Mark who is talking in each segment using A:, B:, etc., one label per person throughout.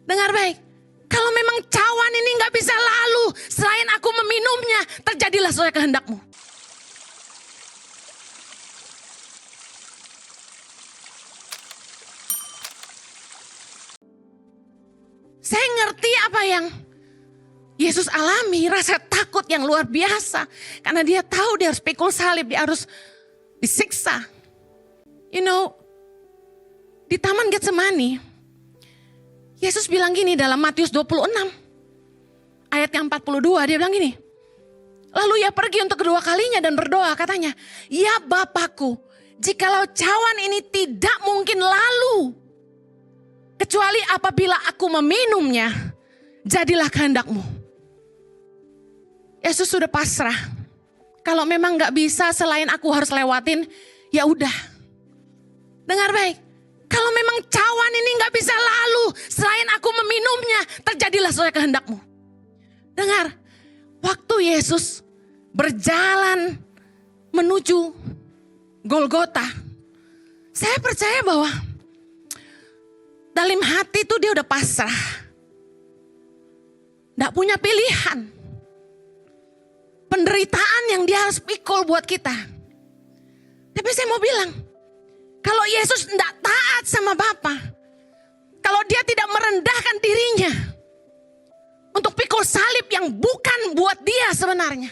A: Dengar baik. Kalau memang cawan ini gak bisa lalu selain aku meminumnya, terjadilah sesuai kehendakmu. Saya ngerti apa yang Yesus alami, rasa takut yang luar biasa. Karena dia tahu dia harus pikul salib, dia harus disiksa. Di Taman Getsemani, Yesus bilang gini dalam Matius 26, ayat yang 42, dia bilang gini. Lalu ia pergi untuk kedua kalinya dan berdoa, katanya, "Ya Bapakku, jikalau cawan ini tidak mungkin lalu, kecuali apabila aku meminumnya, jadilah kehendakmu." Yesus sudah pasrah. Kalau memang gak bisa selain aku harus lewatin, ya udah. Dengar baik. Kalau memang cawan ini gak bisa lalu selain aku meminumnya, terjadilah sesuai kehendakmu. Dengar, waktu Yesus berjalan menuju Golgota, saya percaya bahwa dalam hati itu dia udah pasrah. Gak punya pilihan. Penderitaan yang dia harus pikul buat kita. Tapi saya mau bilang, kalau Yesus tidak taat sama Bapa, kalau dia tidak merendahkan dirinya untuk pikul salib yang bukan buat dia sebenarnya,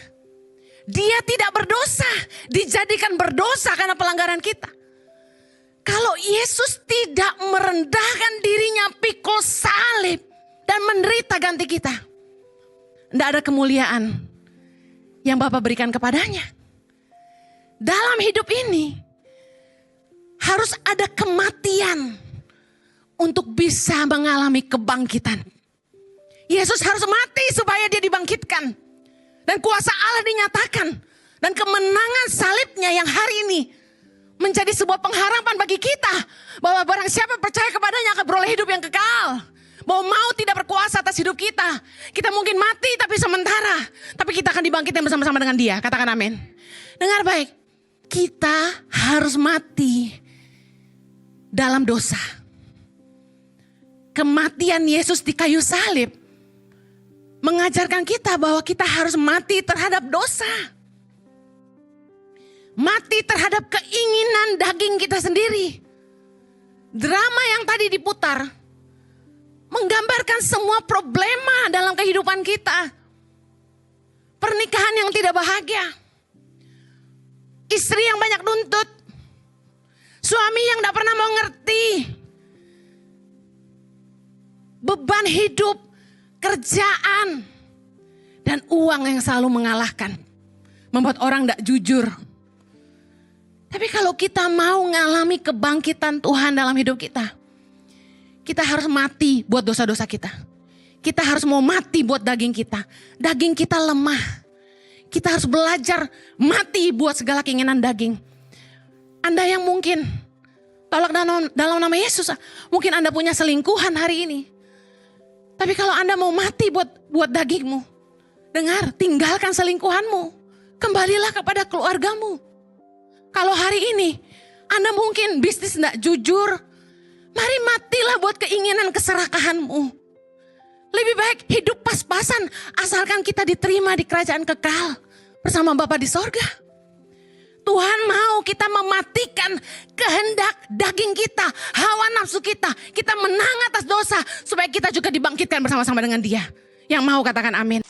A: dia tidak berdosa, dijadikan berdosa karena pelanggaran kita. Kalau Yesus tidak merendahkan dirinya pikul salib dan menderita ganti kita, tidak ada kemuliaan yang Bapa berikan kepadanya. Dalam hidup ini harus ada kematian untuk bisa mengalami kebangkitan. Yesus harus mati supaya dia dibangkitkan. Dan kuasa Allah dinyatakan. Dan kemenangan salibnya yang hari ini menjadi sebuah pengharapan bagi kita. Bahwa barang siapa percaya kepadanya akan beroleh hidup yang kekal. Bahwa maut tidak berkuasa atas hidup kita. Kita mungkin mati tapi sementara. Tapi kita akan dibangkitkan bersama-sama dengan dia. Katakan amin. Dengar baik. Kita harus mati dalam dosa. Kematian Yesus di kayu salib mengajarkan kita bahwa kita harus mati terhadap dosa. Mati terhadap keinginan daging kita sendiri. Drama yang tadi diputar menggambarkan semua problema dalam kehidupan kita. Pernikahan yang tidak bahagia. Istri yang banyak nuntut. Suami yang tidak pernah mau ngerti. Beban hidup, kerjaan, dan uang yang selalu mengalahkan. Membuat orang tidak jujur. Tapi kalau kita mau mengalami kebangkitan Tuhan dalam hidup kita, kita harus mati buat dosa-dosa kita. Kita harus mau mati buat daging kita. Daging kita lemah. Kita harus belajar mati buat segala keinginan daging. Anda yang mungkin tolak dalam nama Yesus, mungkin Anda punya selingkuhan hari ini. Tapi kalau Anda mau mati buat dagingmu, dengar, tinggalkan selingkuhanmu. Kembalilah kepada keluargamu. Kalau hari ini Anda mungkin bisnis tidak jujur, mari matilah buat keinginan keserakahanmu. Lebih baik hidup pas-pasan asalkan kita diterima di kerajaan kekal bersama Bapa di sorga. Tuhan mau kita mematikan kehendak daging kita, hawa nafsu kita. Kita menang atas dosa supaya kita juga dibangkitkan bersama-sama dengan Dia. Yang mau katakan amin.